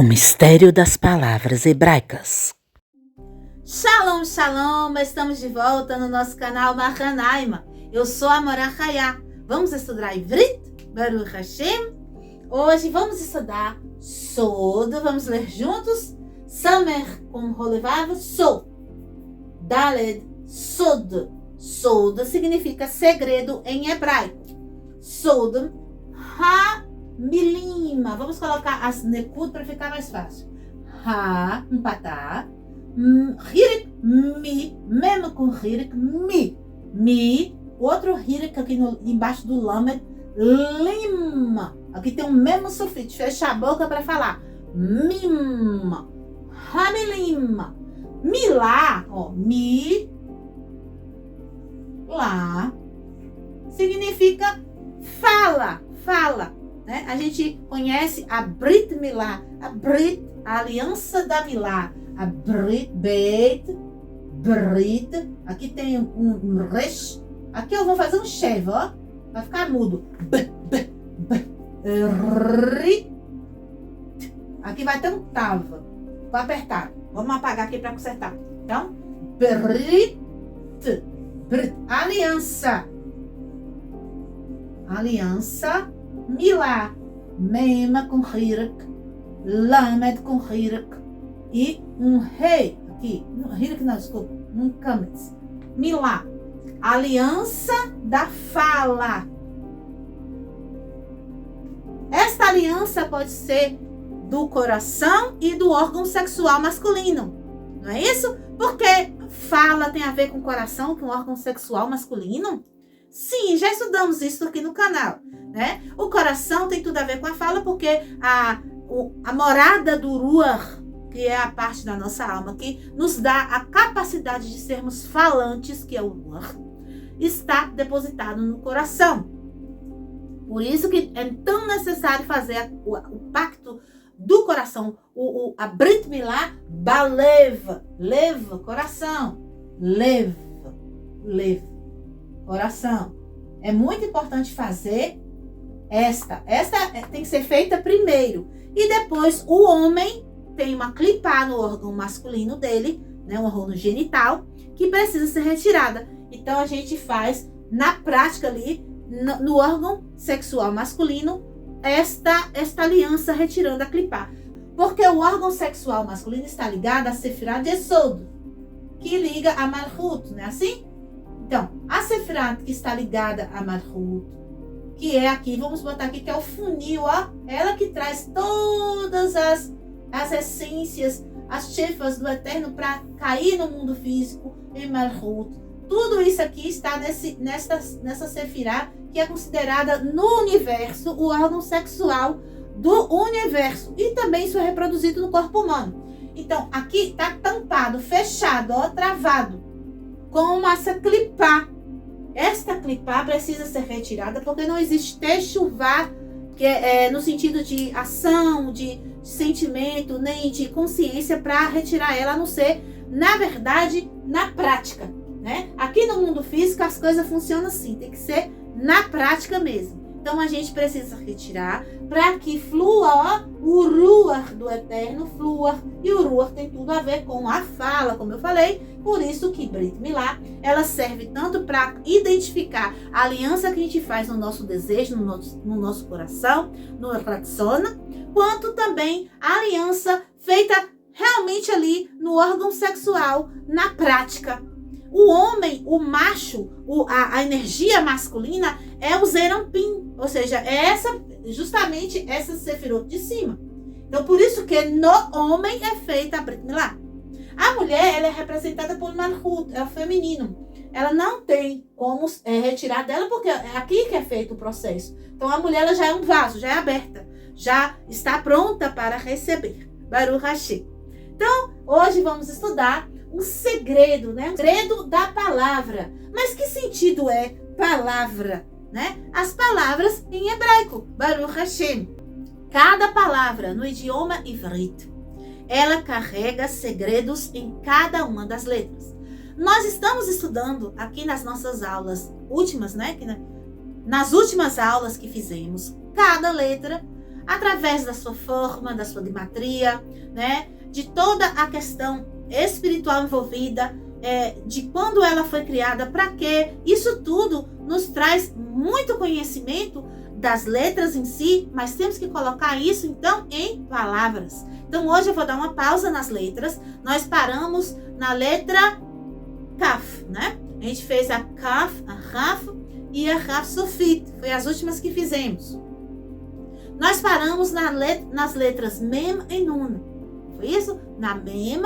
O mistério das palavras hebraicas. Shalom, shalom! Estamos de volta no nosso canal Mahanaima. Eu sou a Mora Hayá. Vamos estudar Ivrit, Baruch Hashem. Hoje vamos estudar Sod. Vamos ler juntos. Samer com Rolevav, Sod. Daled, Sod. Sod significa segredo em hebraico. Sod, Ha-milim. Vamos colocar as nekud para ficar mais fácil. Ha, empatar. Hirik, mi, mesmo com hirik, mi, outro hirik aqui embaixo do lamed, lima, aqui tem o mesmo sulfite, fecha a boca para falar, mima, hamilima, milá, ó, mi, lá, significa fala, né? A gente conhece a Brit Milá, a aliança da Milá, a Brit, aqui tem um resh, aqui eu vou fazer um chev, ó, vai ficar mudo, rit, aqui vai ter um tav, vou apertar, vamos apagar aqui para consertar, então, Brit, aliança, milá, mema com hirak, lamed com hirak, e um rei aqui, desculpa, um kametz. Milá, aliança da fala. Esta aliança pode ser do coração e do órgão sexual masculino. Não é isso? Porque fala tem a ver com coração, com órgão sexual masculino? Sim, já estudamos isso aqui no canal, né? O coração tem tudo a ver com a fala porque a morada do Ruach, que é a parte da nossa alma que nos dá a capacidade de sermos falantes, que é o Ruach, está depositado no coração. Por isso que é tão necessário fazer o pacto do coração, a Brit Milá, Balev, coração, Lev, coração. É muito importante fazer esta tem que ser feita primeiro, e depois o homem tem uma clipá no órgão masculino dele, né, um órgão genital, que precisa ser retirada. Então a gente faz na prática ali, no órgão sexual masculino, esta aliança retirando a clipá. Porque o órgão sexual masculino está ligado a Sefirá de Sod, que liga a Malchut, não é assim? Então, a Sefirá que está ligada a Malchut, que é aqui, vamos botar aqui que é o funil, ó, ela que traz todas as essências, as chefas do Eterno para cair no mundo físico, em Malchut. Tudo isso aqui está nessa Sefirá, que é considerada no universo o órgão sexual do universo. E também isso é reproduzido no corpo humano. Então, aqui está tampado, fechado, ó, travado, com essa clipá. Esta clipá precisa ser retirada porque não existe techuvá, que é no sentido de ação, de sentimento, nem de consciência para retirar ela, a não ser, na verdade, na prática, né? Aqui no mundo físico as coisas funcionam assim, tem que ser na prática mesmo. Então a gente precisa retirar para que flua, ó, o Ruach do Eterno flua, e o Ruach tem tudo a ver com a fala, como eu falei. Por isso que Brit Milá, ela serve tanto para identificar a aliança que a gente faz no nosso desejo, no nosso coração, no Ratzona, quanto também a aliança feita realmente ali no órgão sexual, na prática. O homem, o macho, a energia masculina é o Zerampim, ou seja, é justamente essa Sefirot de cima. Então, por isso que no homem é feita a Brit Milá. A mulher, ela é representada por Malchut, é o feminino. Ela não tem como retirar dela, porque é aqui que é feito o processo. Então, a mulher ela já é um vaso, já é aberta, já está pronta para receber. Baruch Hashem. Então, hoje vamos estudar um segredo, né? Um segredo da palavra. Mas que sentido é palavra, né? As palavras em hebraico, Baruch Hashem. Cada palavra no idioma Ivrit, ela carrega segredos em cada uma das letras. Nós estamos estudando aqui nas nossas aulas últimas, né? Nas últimas aulas que fizemos, cada letra, através da sua forma, da sua gematria, né? De toda a questão espiritual envolvida, de quando ela foi criada, para quê. Isso tudo nos traz muito conhecimento das letras em si, mas temos que colocar isso, então, em palavras. Então, hoje eu vou dar uma pausa nas letras. Nós paramos na letra Kaf, né? A gente fez a Kaf, a Raf e a Raf Sofit. Foi as últimas que fizemos. Nós paramos nas letras Mem e Nun. Foi isso? Na Mem,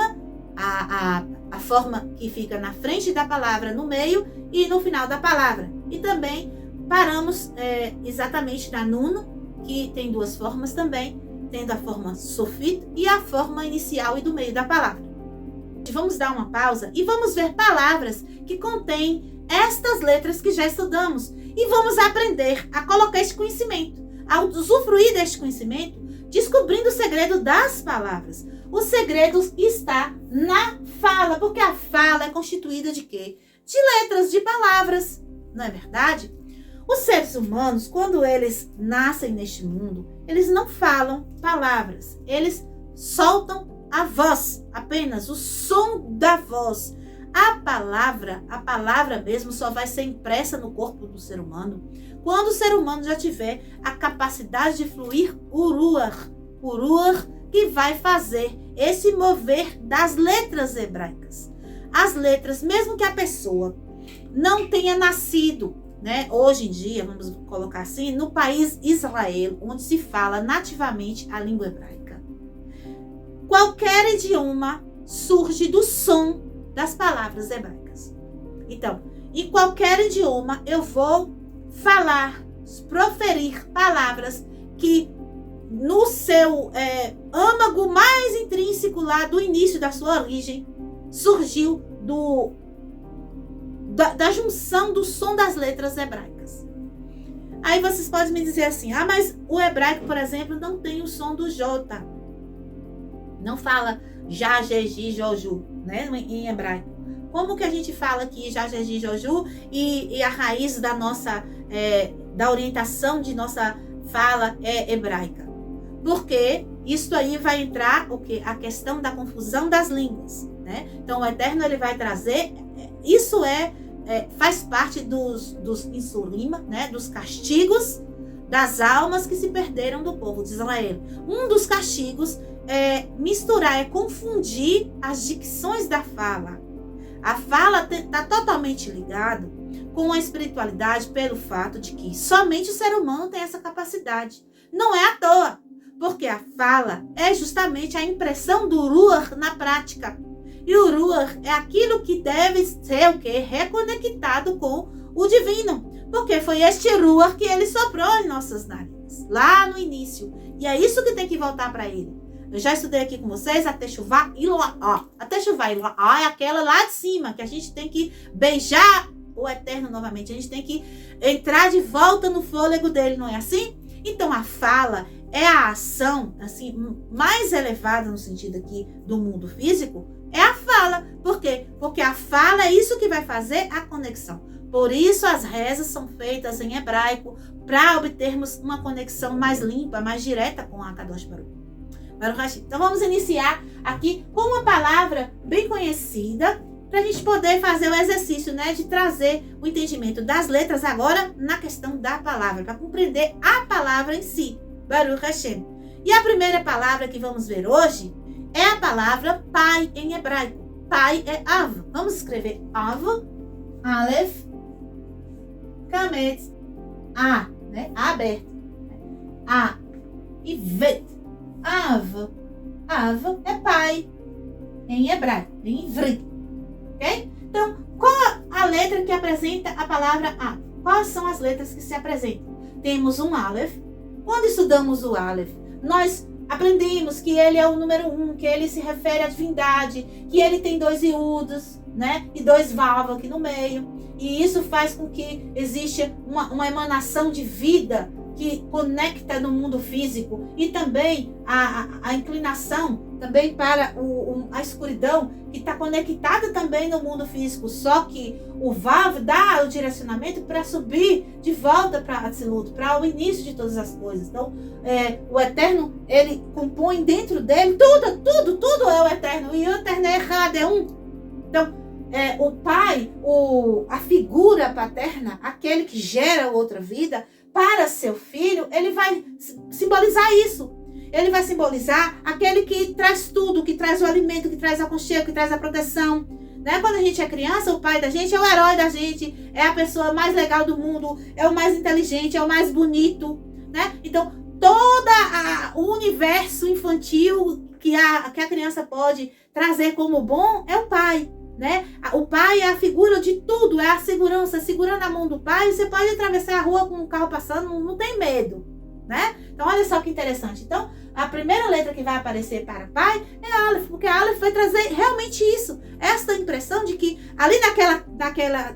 a forma que fica na frente da palavra, no meio e no final da palavra. E também paramos exatamente na Nun, que tem duas formas também, tendo a forma Sofit e a forma inicial e do meio da palavra. Vamos dar uma pausa e vamos ver palavras que contêm estas letras que já estudamos. E vamos aprender a colocar este conhecimento, a usufruir deste conhecimento, descobrindo o segredo das palavras. O segredo está na fala, porque a fala é constituída de quê? De letras, de palavras, não é verdade? Os seres humanos, quando eles nascem neste mundo, eles não falam palavras, eles soltam a voz, apenas o som da voz. A palavra mesmo só vai ser impressa no corpo do ser humano quando o ser humano já tiver a capacidade de fluir o ruach, que vai fazer esse mover das letras hebraicas. As letras, mesmo que a pessoa não tenha nascido, né, hoje em dia, vamos colocar assim, no país Israel, onde se fala nativamente a língua hebraica, qualquer idioma surge do som das palavras hebraicas. Então, em qualquer idioma eu vou falar, proferir palavras que no seu âmago mais intrínseco lá do início da sua origem surgiu da junção do som das letras hebraicas. Aí vocês podem me dizer assim, mas o hebraico, por exemplo, não tem o som do J. Não fala Já, Jeji, Joju, né, em hebraico. Como que a gente fala aqui Já, Jeji, Joju e a raiz da nossa, da orientação de nossa fala é hebraica? Porque isso aí vai entrar o quê? A questão da confusão das línguas, né? Então o Eterno ele vai trazer, isso faz parte dos insulima, né? Dos castigos das almas que se perderam do povo de Israel. Um dos castigos é misturar, é confundir as dicções da fala. A fala está totalmente ligada com a espiritualidade pelo fato de que somente o ser humano tem essa capacidade. Não é à toa, porque a fala é justamente a impressão do ruach na prática. E o ruach é aquilo que deve ser o quê? Reconectado com o divino. Porque foi este ruach que ele soprou em nossas narinas, lá no início. E é isso que tem que voltar para ele. Eu já estudei aqui com vocês a Techuvá Iloá. A Techuvá Iloá é aquela lá de cima, que a gente tem que beijar o Eterno novamente. A gente tem que entrar de volta no fôlego dele, não é assim? Então a fala é a ação assim, mais elevada no sentido aqui do mundo físico, é a fala. Por quê? Porque a fala é isso que vai fazer a conexão. Por isso as rezas são feitas em hebraico, para obtermos uma conexão mais limpa, mais direta com a Kadosh Baruch. Então vamos iniciar aqui com uma palavra bem conhecida, para a gente poder fazer o exercício, né, de trazer o entendimento das letras agora na questão da palavra, para compreender a palavra em si. Baruch Hashem. E a primeira palavra que vamos ver hoje é a palavra pai em hebraico. Pai é Av. Vamos escrever Av, Aleph, Kametz, A, né? A aberto. A e Vet. Av. Av é pai em hebraico, em ivrit. Ok? Então, qual a letra que apresenta a palavra A? Quais são as letras que se apresentam? Temos um Aleph. Quando estudamos o Aleph, nós aprendemos que ele é o número 1, que ele se refere à divindade, que ele tem 2 iudos, né? E 2 vav aqui no meio. E isso faz com que exista uma emanação de vida que conecta no mundo físico. E também a inclinação também para a escuridão, que está conectada também no mundo físico, só que o Vav dá o direcionamento para subir de volta para Atzilut, para o início de todas as coisas. Então, o Eterno, ele compõe dentro dele tudo é o Eterno, e o Eterno é errado, é um. Então, o pai, a figura paterna, aquele que gera outra vida, para seu filho, ele vai simbolizar isso. Ele vai simbolizar aquele que traz tudo, que traz o alimento, que traz o aconchego, que traz a proteção. Né? Quando a gente é criança, o pai da gente é o herói da gente, é a pessoa mais legal do mundo, é o mais inteligente, é o mais bonito. Né? Então, todo o universo infantil que a criança pode trazer como bom é o pai. Né? O pai é a figura de tudo, é a segurança. Segurando a mão do pai, você pode atravessar a rua com o carro passando, não tem medo. Né? Então, olha só que interessante. Então, a primeira letra que vai aparecer para pai é a Aleph, porque a Aleph vai trazer realmente isso. Esta impressão de que ali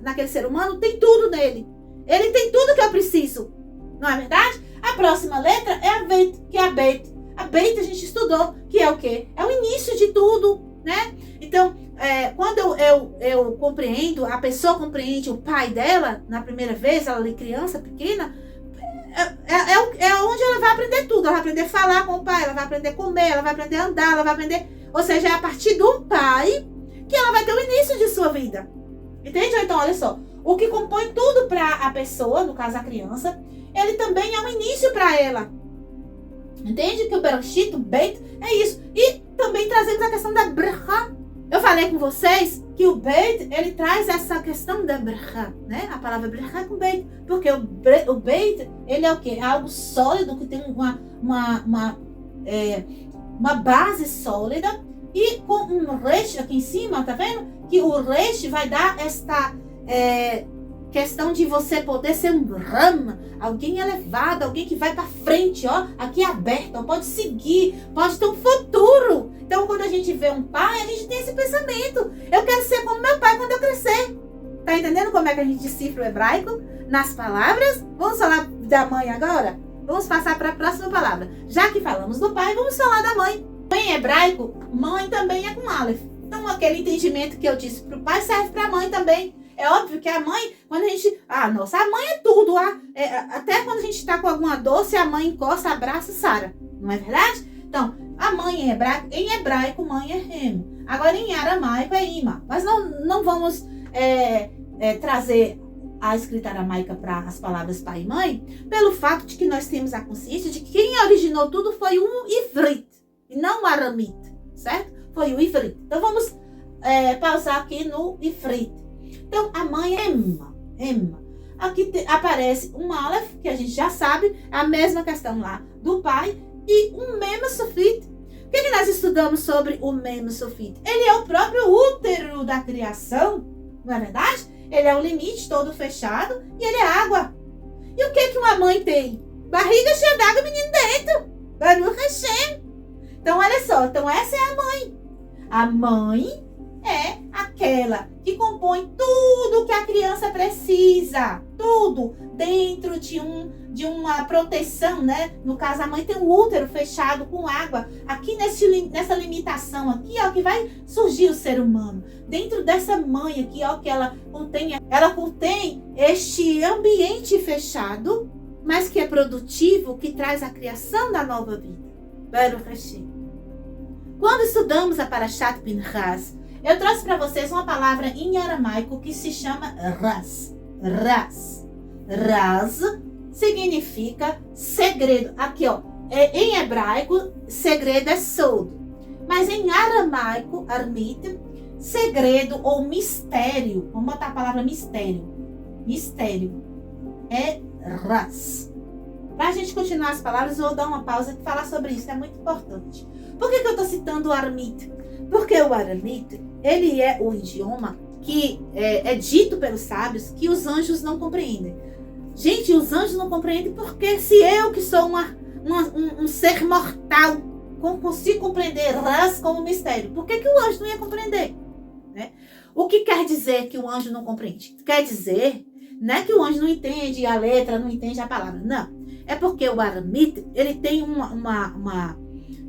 naquele ser humano tem tudo nele. Ele tem tudo que eu preciso. Não é verdade? A próxima letra é a Beit, que é a Beit. A Beit a gente estudou, que é o quê? É o início de tudo, né? Então, quando eu compreendo, a pessoa compreende o pai dela, na primeira vez, ela ali criança, pequena, é onde ela vai aprender tudo. Ela vai aprender a falar com o pai, ela vai aprender a comer, ela vai aprender a andar, ela vai aprender... Ou seja, é a partir do pai que ela vai ter o início de sua vida. Entende? Então, olha só. O que compõe tudo para a pessoa, no caso a criança, ele também é um início para ela. Entende? Que o Bereshit, o Beit, é isso. E também trazemos a questão da Bracha. Eu falei com vocês que o Beit, ele traz essa questão da Bracha, né? A palavra Bracha com Beit. Porque o Beit, ele é o quê? É algo sólido, que tem uma base sólida. E com um resh aqui em cima, tá vendo? Que o resh vai dar esta questão de você poder ser um ram, alguém elevado, alguém que vai para frente, ó, aqui aberto, ó, pode seguir, pode ter um futuro. Então, quando a gente vê um pai, a gente tem esse pensamento. Eu quero ser como meu pai quando eu crescer. Tá entendendo como é que a gente decifra o hebraico nas palavras? Vamos falar da mãe agora? Vamos passar para a próxima palavra. Já que falamos do pai, vamos falar da mãe. Mãe em hebraico, mãe também é com Aleph. Então, aquele entendimento que eu disse para o pai serve para a mãe também. É óbvio que a mãe, quando a gente... nossa, a mãe é tudo. Até quando a gente está com alguma dor, se a mãe encosta, abraça, sara. Não é verdade? Então, a mãe em hebraico, mãe é Rem. Agora, em aramaico, é Ima. Mas não vamos trazer a escrita aramaica para as palavras pai e mãe, pelo fato de que nós temos a consciência de que quem originou tudo foi um Ivrit, e não o aramita, certo? Foi o Ivrit. Então, vamos pausar aqui no Ivrit. Então, a mãe é Emma. Aqui aparece um Aleph, que a gente já sabe, a mesma questão lá do pai, e um Mem Sofit. O que nós estudamos sobre o Mem Sofit? Ele é o próprio útero da criação, não é verdade? Ele é o limite todo fechado e ele é água. E o que uma mãe tem? Barriga cheia d'água, menino dentro. Baruch Hashem. Então, olha só. Então, essa é a mãe. A mãe é aquela que compõe tudo que a criança precisa, tudo dentro de uma proteção, né? No caso, a mãe tem um útero fechado com água. Aqui nessa limitação aqui, ó, que vai surgir o ser humano. Dentro dessa mãe aqui, ó, que ela contém este ambiente fechado, mas que é produtivo, que traz a criação da nova vida. Baruch Hashem. Quando estudamos a Parashat Pinchas, eu trouxe para vocês uma palavra em aramaico que se chama ras. Ras significa segredo. Aqui, ó, em hebraico, segredo é sod. Mas em aramaico, armit, segredo ou mistério. Vamos botar a palavra mistério. Mistério é ras. Para a gente continuar as palavras, eu vou dar uma pausa e falar sobre isso. É muito importante. Por que eu estou citando o aramit? Porque o aramita, ele é o idioma que é dito pelos sábios que os anjos não compreendem. Gente, os anjos não compreendem porque se eu que sou um ser mortal consigo compreender ras como mistério, por que o anjo não ia compreender? Né? O que quer dizer que o anjo não compreende? Quer dizer, não é que o anjo não entende a letra, não entende a palavra. Não. É porque o aramita, ele tem uma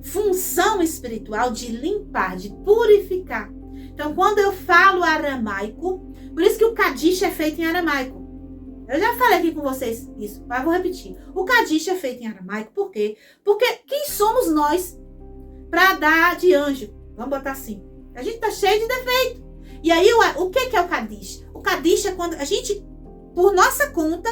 função espiritual de limpar, de purificar. Então, quando eu falo aramaico, por isso que o Kadish é feito em aramaico. Eu já falei aqui com vocês isso, mas vou repetir. O Kadish é feito em aramaico, por quê? Porque quem somos nós para dar de anjo? Vamos botar assim. A gente tá cheio de defeito. E aí, o que é o Kadish? O Kadish é quando a gente, por nossa conta,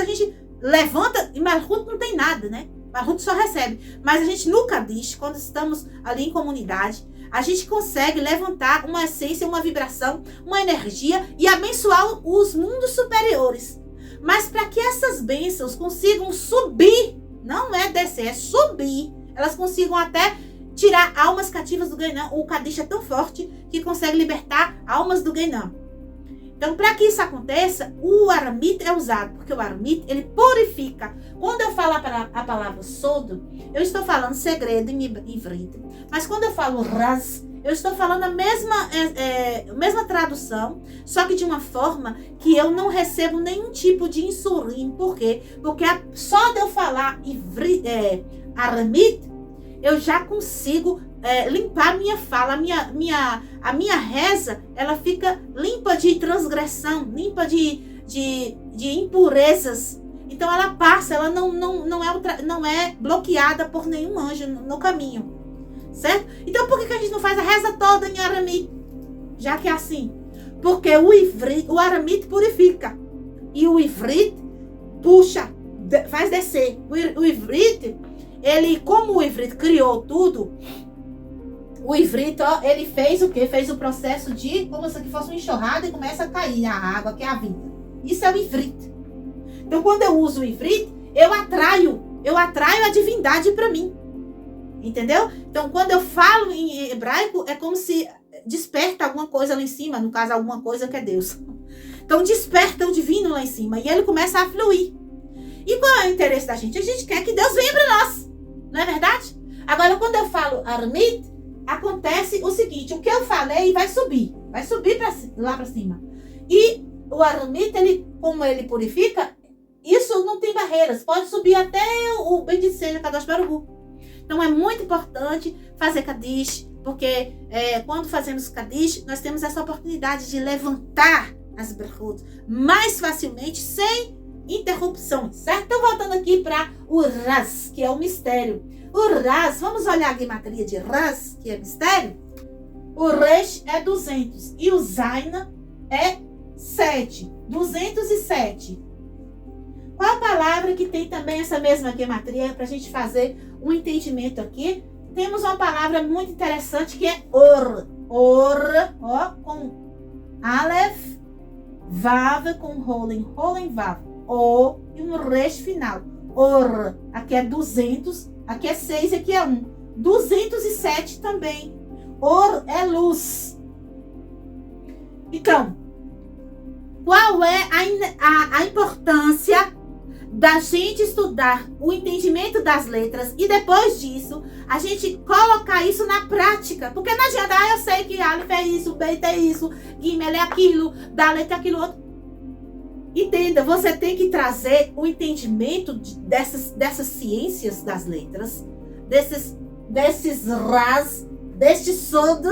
a gente levanta, e Malhut não tem nada, né? Malhut só recebe. Mas a gente, no Kadish, quando estamos ali em comunidade, a gente consegue levantar uma essência, uma vibração, uma energia e abençoar os mundos superiores. Mas para que essas bênçãos consigam subir, não é descer, é subir, elas consigam até tirar almas cativas do Guinã. O Kadish é tão forte que consegue libertar almas do Guinã. Então, para que isso aconteça, o aramite é usado, porque o aramite, ele purifica. Quando eu falo a palavra sodo, eu estou falando segredo em ivrit. Mas quando eu falo raz, eu estou falando a mesma tradução, só que de uma forma que eu não recebo nenhum tipo de insurim. Por quê? Porque só de eu falar aramite, eu já consigo limpar minha fala, a minha reza, ela fica limpa de transgressão, limpa de impurezas. Então ela passa, ela não é bloqueada por nenhum anjo no caminho, certo? Então por que a gente não faz a reza toda em aramite? Já que é assim, porque o aramite purifica e o ivrit puxa, faz descer. O ivrit, ele, como o ivrit criou tudo, o ivrit, ó, ele fez o quê? Fez o processo de, como se aqui fosse uma enxurrada e começa a cair a água, que é a vida. Isso é o ivrit. Então, quando eu uso o ivrit, eu atraio a divindade para mim. Entendeu? Então, quando eu falo em hebraico, é como se desperta alguma coisa lá em cima, no caso, alguma coisa que é Deus. Então, desperta o divino lá em cima e ele começa a fluir. E qual é o interesse da gente? A gente quer que Deus venha para nós. Não é verdade? Agora, quando eu falo aramite, acontece o seguinte, o que eu falei vai subir lá para cima. E o aramite, ele, como ele purifica, isso não tem barreiras, pode subir até o bendito seja Kadosh Baruch Hu. Então é muito importante fazer Kadish, porque quando fazemos Kadish, nós temos essa oportunidade de levantar as brachot mais facilmente, sem interrupções, certo? Então voltando aqui para o Raz, que é o mistério. O Raz, vamos olhar a gematria de Raz, que é mistério. O Resh é 200 e o Zaina é 7. 207. Qual a palavra que tem também essa mesma gematria para a gente fazer um entendimento aqui? Temos uma palavra muito interessante que é Or. Or, ó, com Aleph, Vav com Rolen Vav. O e um Resh final. Or, aqui é 200. Aqui é 6 e aqui é 1. 207 também. Or é luz. Então, qual é a importância da gente estudar o entendimento das letras e depois disso, a gente colocar isso na prática? Porque não adianta, eu sei que Aleph é isso, Beit é isso, Gimel é aquilo, Dalet é aquilo outro. Entenda, você tem que trazer o entendimento dessas ciências das letras, desses ras, deste sod,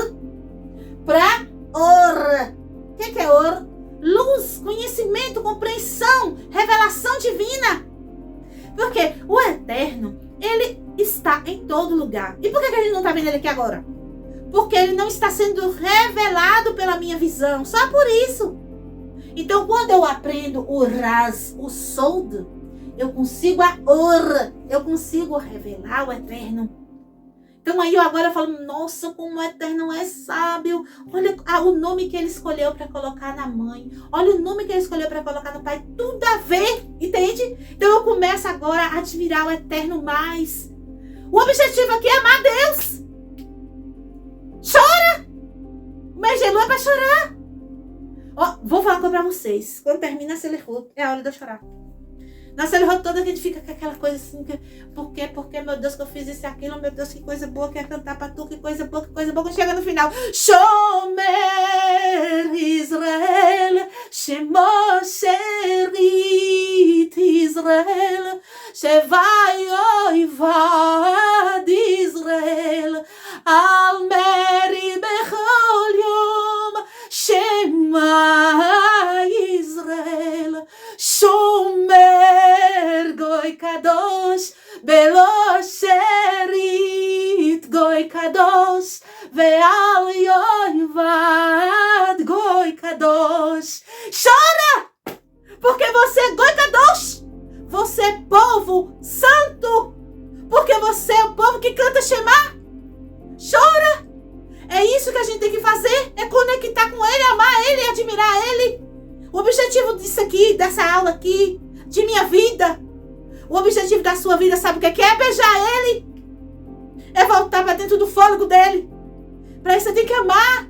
para or. O que é or? Luz, conhecimento, compreensão, revelação divina. Porque o Eterno, ele está em todo lugar. E por que a gente não está vendo ele aqui agora? Porque ele não está sendo revelado pela minha visão. Só por isso. Então, quando eu aprendo o Raz, o Sod, eu consigo eu consigo revelar o Eterno. Então, aí eu agora falo, nossa, como o Eterno é sábio. Olha o nome que ele escolheu para colocar na mãe. Olha o nome que ele escolheu para colocar no pai. Tudo a ver, entende? Então, eu começo agora a admirar o Eterno mais. O objetivo aqui é amar Deus. Chora! O Megelu é para chorar. Ó, vou falar uma coisa pra vocês. Quando termina a Selechut, é a hora de eu chorar. Na Selechut toda a gente fica com aquela coisa assim, por quê, meu Deus, que eu fiz isso e aquilo, meu Deus, que coisa boa, quer cantar pra tu, que coisa boa, quando chega no final, Shomer Israel, Shemo Sherit Israel, Shevai Oivad Israel, Shema Israel, Shomer Goy Kadosh, Belo Sherit Goy Kadosh, Ve'al Yoivad Goy Kadosh. Chora! Porque você é Goy Kadosh. Você é povo santo. Porque você é o povo que canta Shema. Chora! É isso que a gente tem que fazer. É conectar com Ele, amar Ele e admirar Ele. O objetivo disso aqui, dessa aula aqui, de minha vida, o objetivo da sua vida, sabe o que é? É beijar Ele. É voltar para dentro do fôlego dEle. Para isso você tem que amar.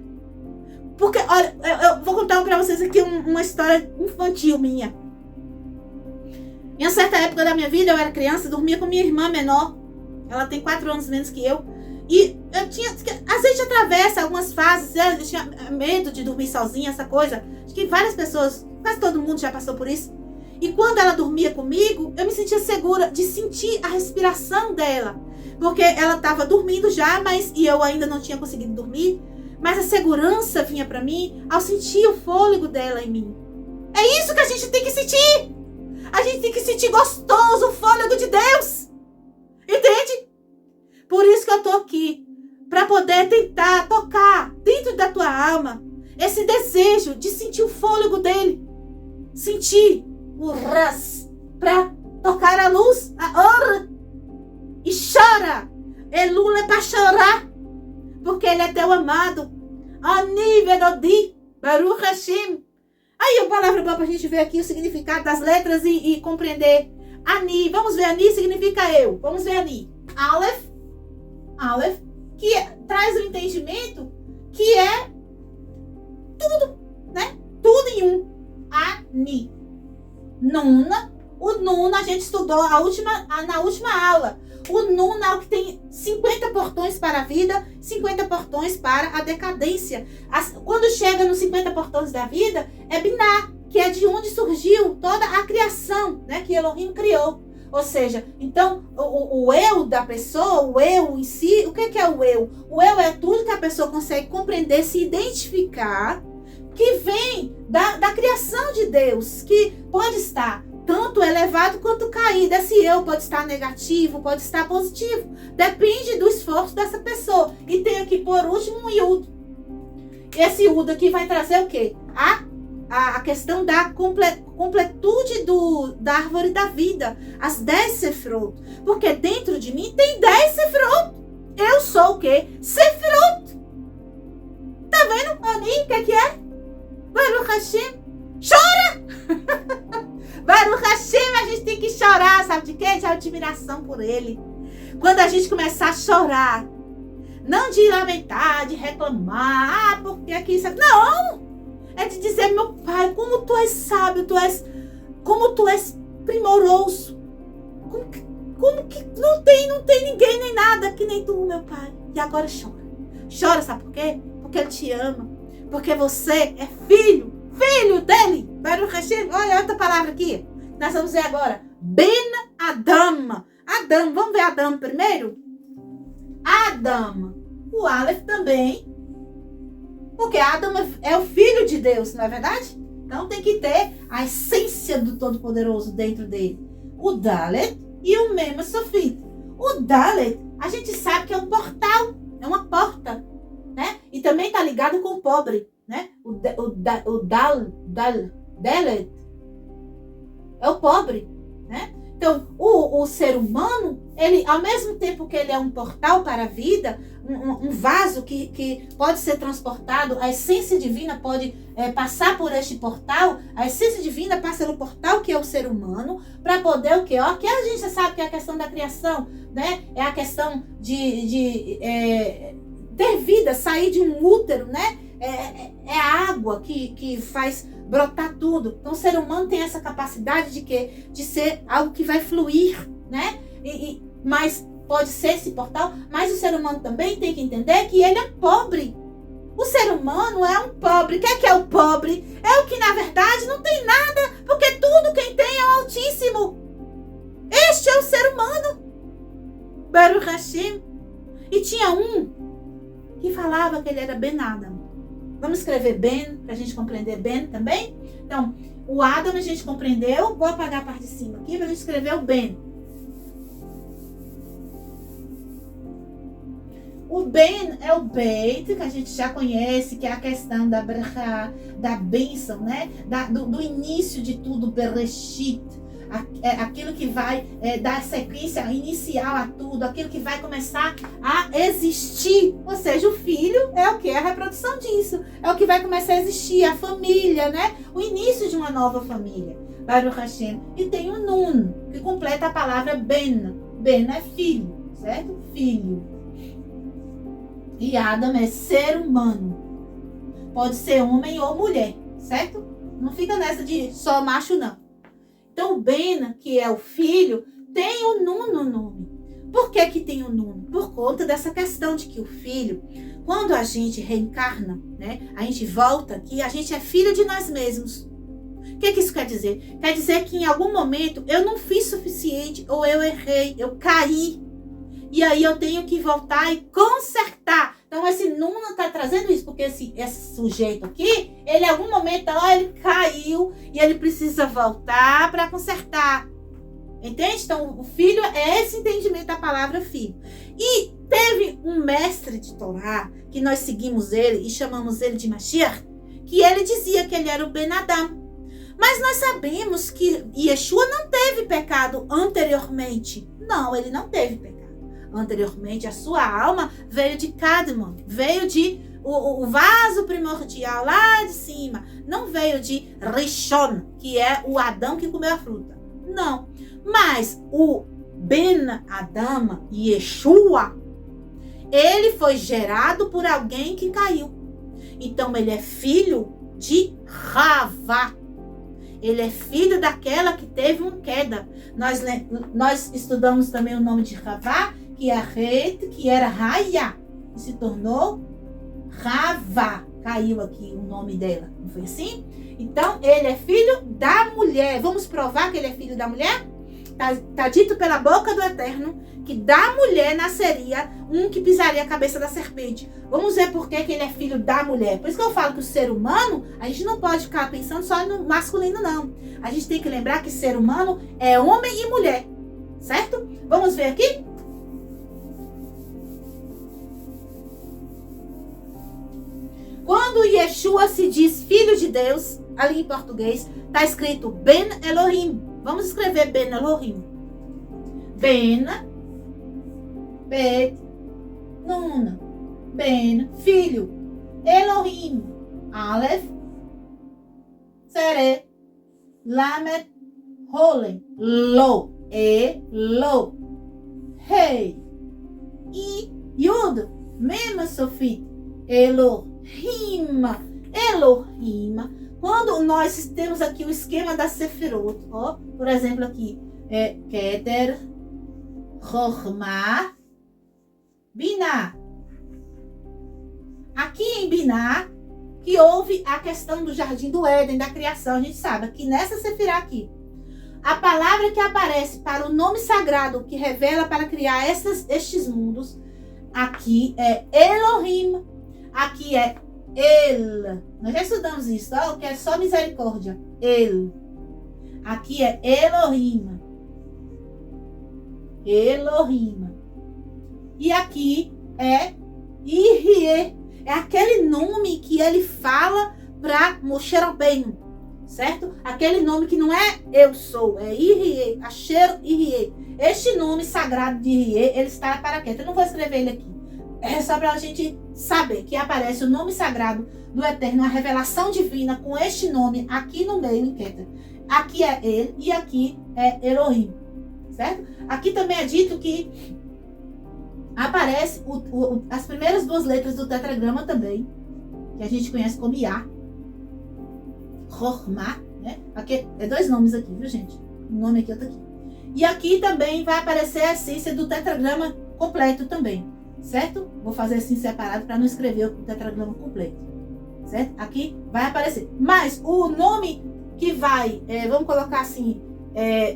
Porque, olha, eu vou contar para vocês aqui uma história infantil minha. Em uma certa época da minha vida, eu era criança, dormia com minha irmã menor. Ela tem 4 anos menos que eu. E eu tinha, às vezes atravessa algumas fases, eu tinha medo de dormir sozinha, essa coisa. Acho que várias pessoas, quase todo mundo já passou por isso. E quando ela dormia comigo, eu me sentia segura de sentir a respiração dela. Porque ela estava dormindo já, e eu ainda não tinha conseguido dormir. Mas a segurança vinha para mim ao sentir o fôlego dela em mim. É isso que a gente tem que sentir. A gente tem que sentir gostoso o fôlego de Deus. Entende? Por isso que eu tô aqui. Para poder tentar tocar dentro da tua alma esse desejo de sentir o fôlego dele. Sentir o ras. Para tocar a luz, a or. E chora. Elul é para chorar. Porque ele é teu amado. Ani Vedodi. Baruch Hashem. Aí a palavra boa para a gente ver aqui o significado das letras e compreender. Ani. Vamos ver. Ani significa eu. Vamos ver Ani. Aleph, que traz o entendimento que é tudo, né? Tudo em um. Ani. Nuna. O Nuna a gente estudou na última aula. O Nuna é o que tem 50 portões para a vida, 50 portões para a decadência. Quando chega nos 50 portões da vida, é Biná, que é de onde surgiu toda a criação, né? Que Elohim criou. Ou seja, então, o eu da pessoa, o eu em si, o que é o eu? O eu é tudo que a pessoa consegue compreender, se identificar, que vem da criação de Deus, que pode estar tanto elevado quanto caído. Esse eu pode estar negativo, pode estar positivo. Depende do esforço dessa pessoa. E tem aqui, por último, um Yud. Esse Yud aqui vai trazer o quê? A questão da completude da árvore da vida. As 10 Sefirot. Porque dentro de mim tem 10 Sefirot. Eu sou o quê? Sefirot. Tá vendo, Ani? O que é? Baruch Hashem. Chora! Baruch Hashem, a gente tem que chorar, sabe de quê? De admiração por ele. Quando a gente começar a chorar, não de lamentar, de reclamar, porque aqui isso... Não! É de dizer, meu pai, como tu és sábio, como tu és primoroso. Como que não tem ninguém nem nada que nem tu, meu pai. E agora chora. Chora, sabe por quê? Porque ele te ama. Porque você é filho dele. Baruch Hashem. Olha outra palavra aqui. Nós vamos ver agora. Ben Adam. Adam. Vamos ver Adam primeiro? Adam. O Aleph também. Porque Adam é o filho de Deus, não é verdade? Então tem que ter a essência do Todo-Poderoso dentro dele. O Dalet e o Mem Sofit. O Dalet, a gente sabe que é um portal. É uma porta. Né? E também está ligado com o pobre. Né? O Dalet é o pobre, né? Então o ser humano, ele, ao mesmo tempo que ele é um portal para a vida, um vaso que pode ser transportado, a essência divina pode passar por este portal, a essência divina passa pelo portal que é o ser humano, para poder o quê? Que a gente sabe que é a questão da criação, né? É a questão de ter vida, sair de um útero, né? É a água que faz brotar tudo. Então o ser humano tem essa capacidade de quê? De ser algo que vai fluir, né? Mas pode ser esse portal, mas o ser humano também tem que entender que ele é pobre. O ser humano é um pobre. O que é o pobre? É o que na verdade não tem nada, porque tudo quem tem é o Altíssimo. Este é o ser humano. Baruch Hashem. E tinha um que falava que ele era Ben Adam. Vamos escrever Ben, para a gente compreender Ben também? Então, o Adam a gente compreendeu. Vou apagar a parte de cima aqui para a gente escrever o Ben. O Ben é o Beit, que a gente já conhece, que é a questão da brachá, da bênção, né? Do início de tudo, Bereshit. Aquilo que vai dar sequência inicial a tudo, aquilo que vai começar a existir. Ou seja, o filho é o que? A reprodução disso. É o que vai começar a existir, a família, né? O início de uma nova família. Baruch Hashem. E tem o Nun, que completa a palavra Ben. Ben é filho, certo? Filho. E Adam é ser humano. Pode ser homem ou mulher, certo? Não fica nessa de só macho, não. Então, o Ben, que é o filho, tem o Nun no nome. Por que que tem o Nun? Por conta dessa questão de que o filho, quando a gente reencarna, né, a gente volta aqui, a gente é filho de nós mesmos. O que isso quer dizer? Quer dizer que em algum momento eu não fiz suficiente, ou eu errei, eu caí. E aí eu tenho que voltar e consertar. Então esse Nun está trazendo isso, porque esse sujeito aqui, ele em algum momento ele caiu e ele precisa voltar para consertar. Entende? Então o filho é esse entendimento da palavra filho. E teve um mestre de Torá, que nós seguimos ele e chamamos ele de Mashiach, que ele dizia que ele era o Ben Adam. Mas nós sabemos que Yeshua não teve pecado anteriormente. Não, ele não teve pecado. Anteriormente, a sua alma veio de Kadmon, veio de o vaso primordial lá de cima. Não veio de Rishon, que é o Adão que comeu a fruta. Não. Mas o Ben Adam, Yeshua, ele foi gerado por alguém que caiu. Então, ele é filho de Havá. Ele é filho daquela que teve uma queda. Nós estudamos também o nome de Havá, que é Het, que era Raya, e se tornou Rava. Caiu aqui o nome dela, não foi assim? Então, ele é filho da mulher. Vamos provar que ele é filho da mulher? Tá dito pela boca do Eterno que da mulher nasceria um que pisaria a cabeça da serpente. Vamos ver por que ele é filho da mulher. Por isso que eu falo que o ser humano, a gente não pode ficar pensando só no masculino, não. A gente tem que lembrar que ser humano é homem e mulher, certo? Vamos ver aqui? Quando Yeshua se diz filho de Deus, ali em português, está escrito Ben Elohim. Vamos escrever Ben Elohim. Ben, Bet, Nun, Ben, filho. Elohim, Aleph, Sere, Lamed, Holen, Lo, Elo, Rei, I, Yud, Mem, Sofit, Elohim. Elohim. Quando nós temos aqui o esquema da Sefirot, ó, por exemplo aqui, Keter, Chokhmah, Binah. Aqui em Binah, que houve a questão do Jardim do Éden, da criação, a gente sabe, que nessa Sefirá aqui, a palavra que aparece para o nome sagrado, que revela para criar estes mundos, aqui é Elohim. Aqui é El. Nós já estudamos isso, ó, que é só misericórdia. El. Aqui é Elohim. Elohim. E aqui é Irie. É aquele nome que ele fala para Moshe Rabbeinu, certo? Aquele nome que não é eu sou, é Irie, Asher Irie. Este nome sagrado de Irie, ele está para quê? Eu não vou escrever ele aqui. É só para a gente saber que aparece o nome sagrado do Eterno, a revelação divina com este nome aqui no meio em Keter. Aqui é ele e aqui é Elohim, certo? Aqui também é dito que aparece as primeiras duas letras do tetragrama também, que a gente conhece como Yah, Chokhmah, né? Aqui é dois nomes aqui, viu, gente? Um nome aqui, outro aqui. E aqui também vai aparecer a essência do tetragrama completo também, certo? Vou fazer assim separado para não escrever o tetragrama completo, certo? Aqui vai aparecer. Mas o nome que vai, vamos colocar assim,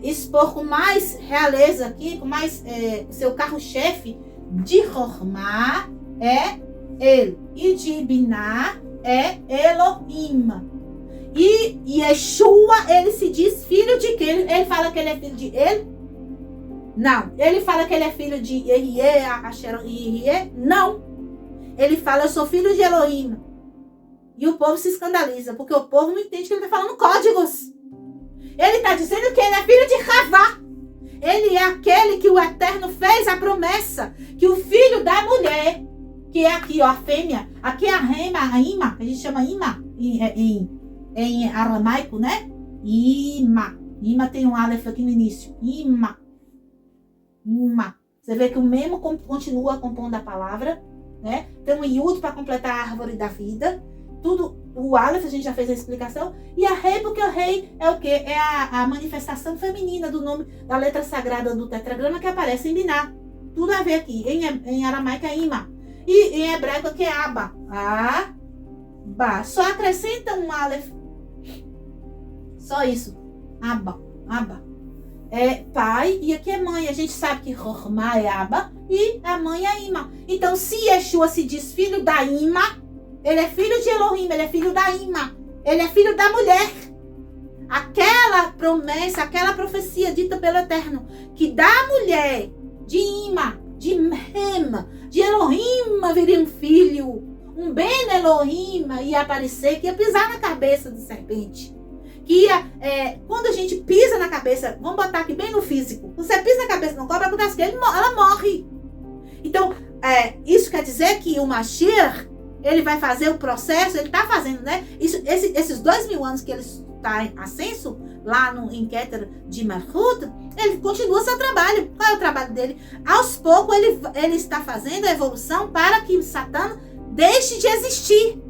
expor com mais realeza aqui, com mais seu carro-chefe de Chokhmah é ele. E de Binah é Elohim. E Yeshua, ele se diz filho de quem? Ele fala que ele é filho de ele? Não. Ele fala que ele é filho de Yerie? Não. Ele fala, eu sou filho de Elohim. E o povo se escandaliza, porque o povo não entende que ele está falando códigos. Ele está dizendo que ele é filho de Ravá. Ele é aquele que o Eterno fez a promessa, que o filho da mulher, que é aqui, ó, a fêmea, aqui é a rema, a ima, a gente chama ima em aramaico, né? Ima. Ima tem um aleph aqui no início. Ima. Você vê que o mesmo continua compondo a palavra, né? Tem um iud para completar a árvore da vida. Tudo, o aleph, a gente já fez a explicação. E a rei, porque o rei é o quê? É a manifestação feminina do nome, da letra sagrada do tetragrama que aparece em Biná. Tudo a ver aqui. Em aramaico é ima. E em hebraico aqui é aba. Ba. Só acrescenta um aleph. Só isso. Aba. É pai e aqui é mãe. A gente sabe que Rorma é aba e a mãe é ima. Então, se Yeshua se diz filho da ima, ele é filho de Elohim, ele é filho da ima. Ele é filho da mulher. Aquela promessa, aquela profecia dita pelo Eterno, que da mulher, de ima, de Mem, de Elohim viria um filho, um Ben Elohim ia aparecer, que ia pisar na cabeça da serpente. Que ia, quando a gente pisa na cabeça, vamos botar aqui bem no físico, você pisa na cabeça não cobra, acontece que ela morre. Então, isso quer dizer que o Mashiach, ele vai fazer o processo, ele está fazendo, né? Esses 2000 anos que ele está em ascenso, lá em Keter de Malchut, ele continua seu trabalho. Qual é o trabalho dele? Aos poucos, ele está fazendo a evolução para que Satã deixe de existir.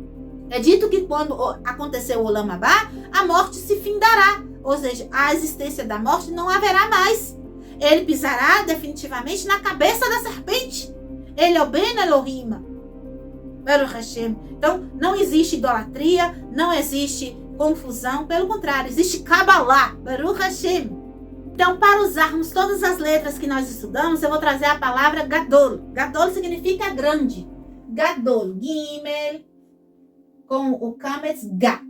É dito que quando acontecer o Olam Abá, a morte se findará. Ou seja, a existência da morte não haverá mais. Ele pisará definitivamente na cabeça da serpente. Ele é o Ben Elohim. Baruch Hashem. Então, não existe idolatria, não existe confusão. Pelo contrário, existe Kabbalah. Baruch Hashem. Então, para usarmos todas as letras que nós estudamos, eu vou trazer a palavra Gadol. Gadol significa grande. Gadol. Gimel com o Kametz Ga.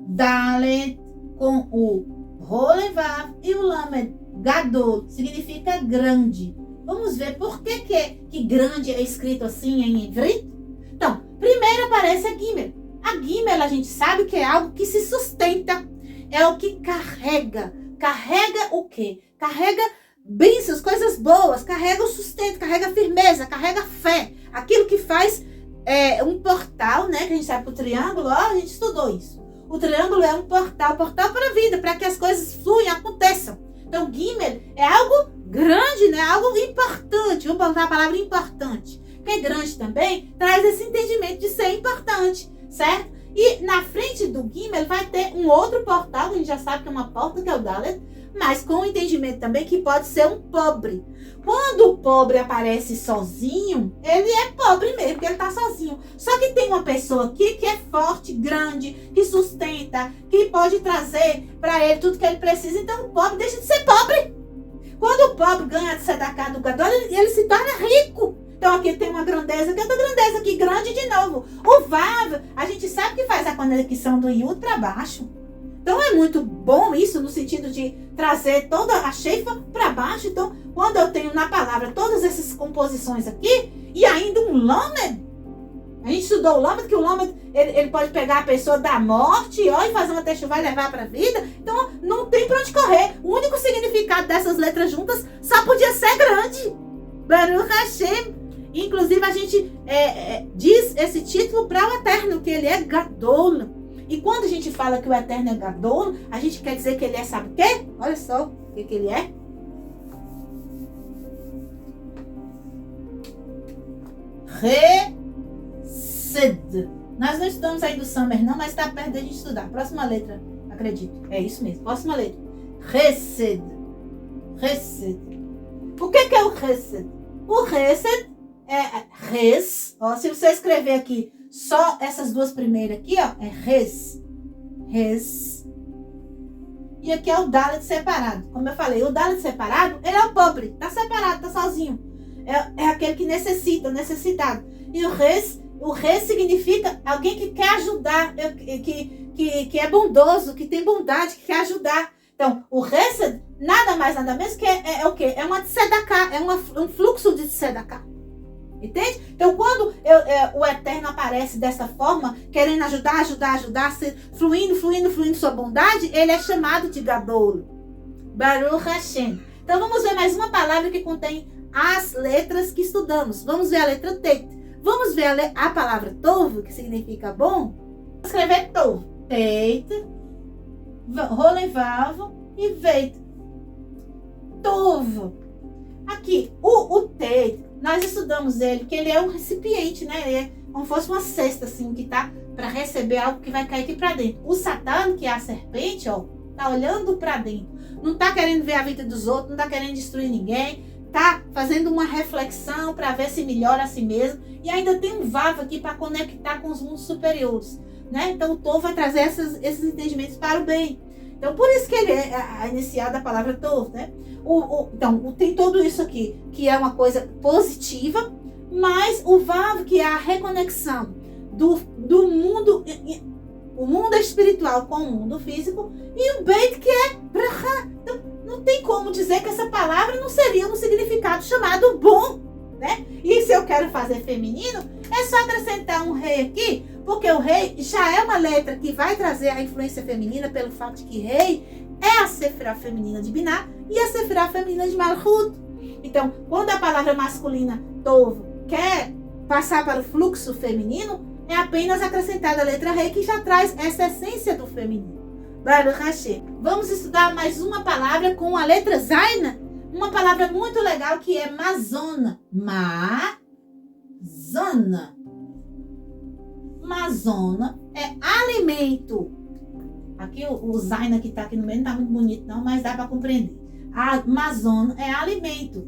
Dalet com o Rolevav e o Lamed. Gadol significa grande. Vamos ver por que grande é escrito assim em hebreu? Então, primeiro aparece a Gimel. A Gimel a gente sabe que é algo que se sustenta. É o que carrega. Carrega o quê? Carrega bênçãos, coisas boas. Carrega o sustento, carrega firmeza, carrega fé. Aquilo que faz um portal, né? Que a gente sabe que o triângulo, a gente estudou isso. O triângulo é um portal para a vida, para que as coisas fluam, aconteçam. Então, Gimel é algo grande, né? Algo importante. Vamos botar a palavra importante. Que é grande também, traz esse entendimento de ser importante, certo? E na frente do Gimel vai ter um outro portal, que a gente já sabe que é uma porta, que é o Dalet, mas com o entendimento também que pode ser um pobre. Quando o pobre aparece sozinho, ele é pobre mesmo, porque ele está sozinho. Só que tem uma pessoa aqui que é forte, grande, que sustenta, que pode trazer para ele tudo que ele precisa. Então o pobre deixa de ser pobre. Quando o pobre ganha de Sedaká do Gadol, ele se torna rico. Então aqui tem uma grandeza, que é outra grandeza aqui, grande de novo. O Vav, a gente sabe que faz a conexão do Yud para baixo. Então é muito bom isso, no sentido de trazer toda a Sheifa para baixo. Então, quando eu tenho na palavra todas essas composições aqui, e ainda um Lamed, a gente estudou o Lamed, que o Lamed, ele pode pegar a pessoa da morte, e fazer uma techuvá e levar para a vida. Então, não tem para onde correr. O único significado dessas letras juntas só podia ser grande. Baruch Hashem. Inclusive, a gente diz esse título para o Eterno, que ele é Gadol. E quando a gente fala que o Eterno é Gadol, a gente quer dizer que ele é, sabe o quê? Olha só o que ele é. Chesed. Nós não estudamos aí do Summer, não, mas está perto da gente estudar. Próxima letra, acredito. É isso mesmo. Próxima letra. Chesed. Chesed. O que é o Chesed? O Chesed res, ó, se você escrever aqui só essas duas primeiras aqui, ó, é res, e aqui é o Dalet separado. Como eu falei, o Dalet separado, ele é o pobre, tá separado, tá sozinho, é aquele que necessita, necessitado. E o res O Re significa alguém que quer ajudar, que é bondoso, que tem bondade, que quer ajudar. Então, o Hesed, nada mais, nada menos que é o quê? É uma tzedakah, é um fluxo de tzedakah. Entende? Então, quando o Eterno aparece dessa forma, querendo ajudar, fluindo sua bondade, ele é chamado de Gadol. Baruch Hashem. Então, vamos ver mais uma palavra que contém as letras que estudamos. Vamos ver a letra Tet. Vamos ver a palavra Tov, que significa bom. Vou escrever Tov. Tet, Rolevav e Veit. Tov. Aqui, o Tet, nós estudamos ele, que ele é um recipiente, né? Ele é como se fosse uma cesta, assim, que tá para receber algo que vai cair aqui para dentro. O Satã, que é a serpente, ó, tá olhando para dentro. Não tá querendo ver a vida dos outros, não tá querendo destruir ninguém. Tá fazendo uma reflexão para ver se melhora a si mesmo. E ainda tem um Vav aqui para conectar com os mundos superiores, né? Então o Tov vai trazer esses entendimentos para o bem. Então por isso que ele é iniciado a palavra Tov, né? Então tem tudo isso aqui, que é uma coisa positiva, mas o Vav, que é a reconexão do mundo, o mundo espiritual com o mundo físico, e o Beit, que é Brachá. Então não tem como dizer que essa palavra não seria um significado chamado bom, né? E se eu quero fazer feminino, é só acrescentar um rei aqui, porque o rei já é uma letra que vai trazer a influência feminina, pelo fato de que rei é a sefirá feminina de Biná e a sefirá feminina de Malchut. Então, quando a palavra masculina Tov quer passar para o fluxo feminino, é apenas acrescentada a letra rei, que já traz essa essência do feminino. Baruch Hashem. Vamos estudar mais uma palavra com a letra Zaina, uma palavra muito legal que é Mazona. Mazona. Mazona é alimento. Aqui o Zaina que está aqui no meio não está muito bonito não, mas dá para compreender. A Mazona é alimento.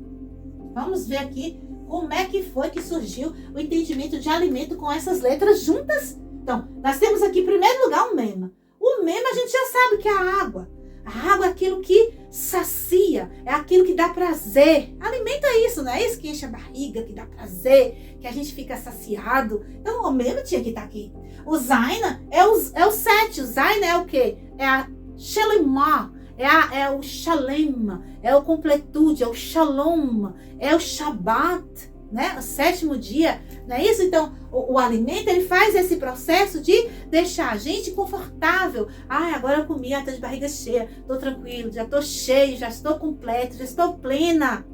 Vamos ver aqui como é que foi que surgiu o entendimento de alimento com essas letras juntas. Então, nós temos aqui em primeiro lugar o Mema. O Mema a gente já sabe que é a água. A água é aquilo que sacia, é aquilo que dá prazer. Alimento é isso, não é isso que enche a barriga, que dá prazer, que a gente fica saciado. Então o Mema tinha que estar aqui. O Zaina é o 7. O Zaina é o quê? É a Shelimah, é o Shalem, é o completude, é o Shalom, é o Shabbat, né? O 7º dia, não é isso? Então, o alimento, ele faz esse processo de deixar a gente confortável. Agora eu comi, estou de barriga cheia, estou tranquilo, já estou cheio, já estou completo, já estou plena.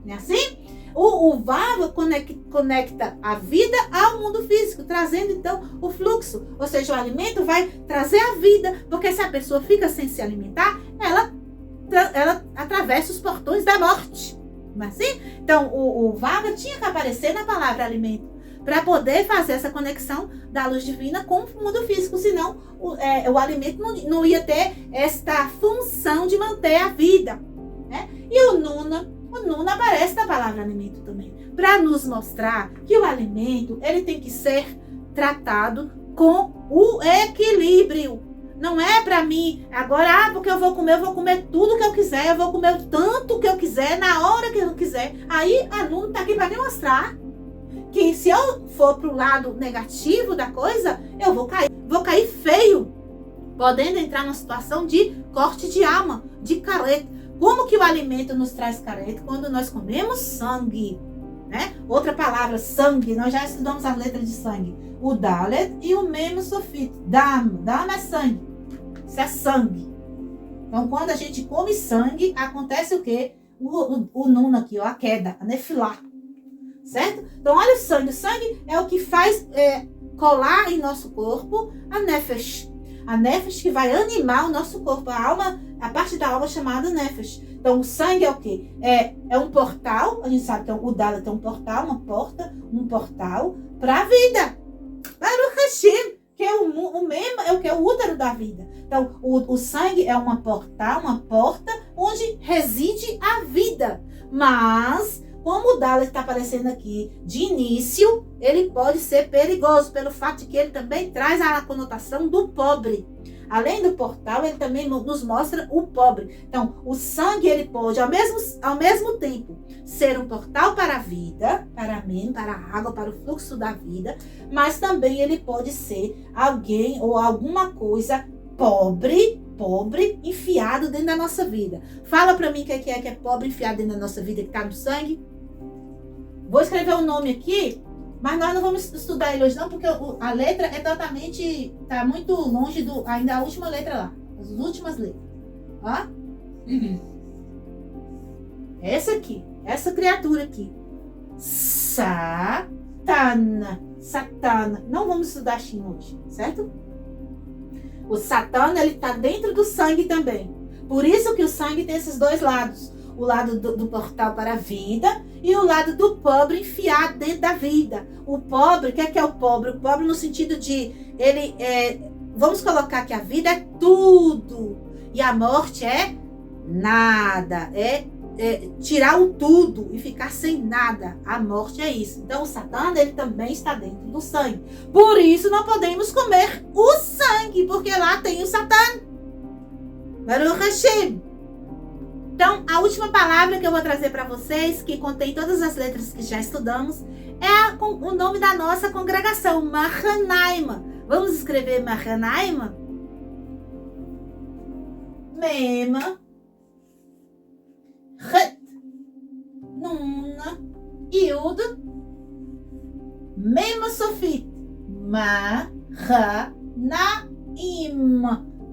Não é assim? O Vav conecta a vida ao mundo físico, trazendo então o fluxo. Ou seja, o alimento vai trazer a vida, porque se a pessoa fica sem se alimentar, ela atravessa os portões da morte. Não é assim? Então, o Vav tinha que aparecer na palavra alimento, para poder fazer essa conexão da luz divina com o mundo físico, senão o alimento não ia ter esta função de manter a vida, né? E o Nuna aparece na palavra alimento também, para nos mostrar que o alimento, ele tem que ser tratado com o equilíbrio. Não é para mim, agora, porque eu vou comer tudo que eu quiser, eu vou comer o tanto que eu quiser, na hora que eu quiser. Aí a Nuna está aqui para me mostrar que se eu for para o lado negativo da coisa, eu vou cair feio, podendo entrar numa situação de corte de alma, de careta. Como que o alimento nos traz careta? Quando nós comemos sangue, né? Outra palavra, sangue, nós já estudamos as letras de sangue. O Dalet e o Mem Sofit. Dam é sangue. Isso é sangue. Então, quando a gente come sangue, acontece o quê? O Nuna aqui, ó, a queda, a Nefilá. Certo? Então, olha o sangue. O sangue é o que faz colar em nosso corpo a Nefesh. A Nefesh que vai animar o nosso corpo. A alma, a parte da alma chamada Nefesh. Então, o sangue é o quê? É um portal. A gente sabe que o Dalet é um portal, uma porta, um portal para a vida. Baruch Hashem, que é o mesmo, é o que é o útero da vida. Então, o sangue é uma porta onde reside a vida. Mas, como o Dalet está aparecendo aqui de início, ele pode ser perigoso pelo fato de que ele também traz a conotação do pobre. além do portal, ele também nos mostra o pobre. Então, o sangue, ele pode, ao mesmo tempo, ser um portal para a vida, para mim, para a água, para o fluxo da vida, mas também ele pode ser alguém ou alguma coisa pobre, enfiado dentro da nossa vida. Fala para mim o que é pobre enfiado dentro da nossa vida, que está no sangue. Vou escrever o nome aqui, mas nós não vamos estudar ele hoje não, porque a letra é totalmente, está muito longe ainda a última letra lá, as últimas letras. Ó. Essa criatura aqui. Satana. Não vamos estudar Shin hoje, certo? O Satana, ele está dentro do sangue também. Por isso que o sangue tem esses dois lados. O lado do portal para a vida e o lado do pobre enfiado dentro da vida. O pobre, o que é o pobre? O pobre no sentido de, vamos colocar que a vida é tudo e a morte é nada. É tirar o tudo e ficar sem nada. A morte é isso. Então o Satana, ele também está dentro do sangue. Por isso não podemos comer o sangue, porque lá tem o Satã. Baruch Hashem. Então, a última palavra que eu vou trazer para vocês, que contém todas as letras que já estudamos, é o nome da nossa congregação, Mahanaima. Vamos escrever Mahanaima? Mema, Het, Nuna, Yud, Mema Sofit, Mahanaima.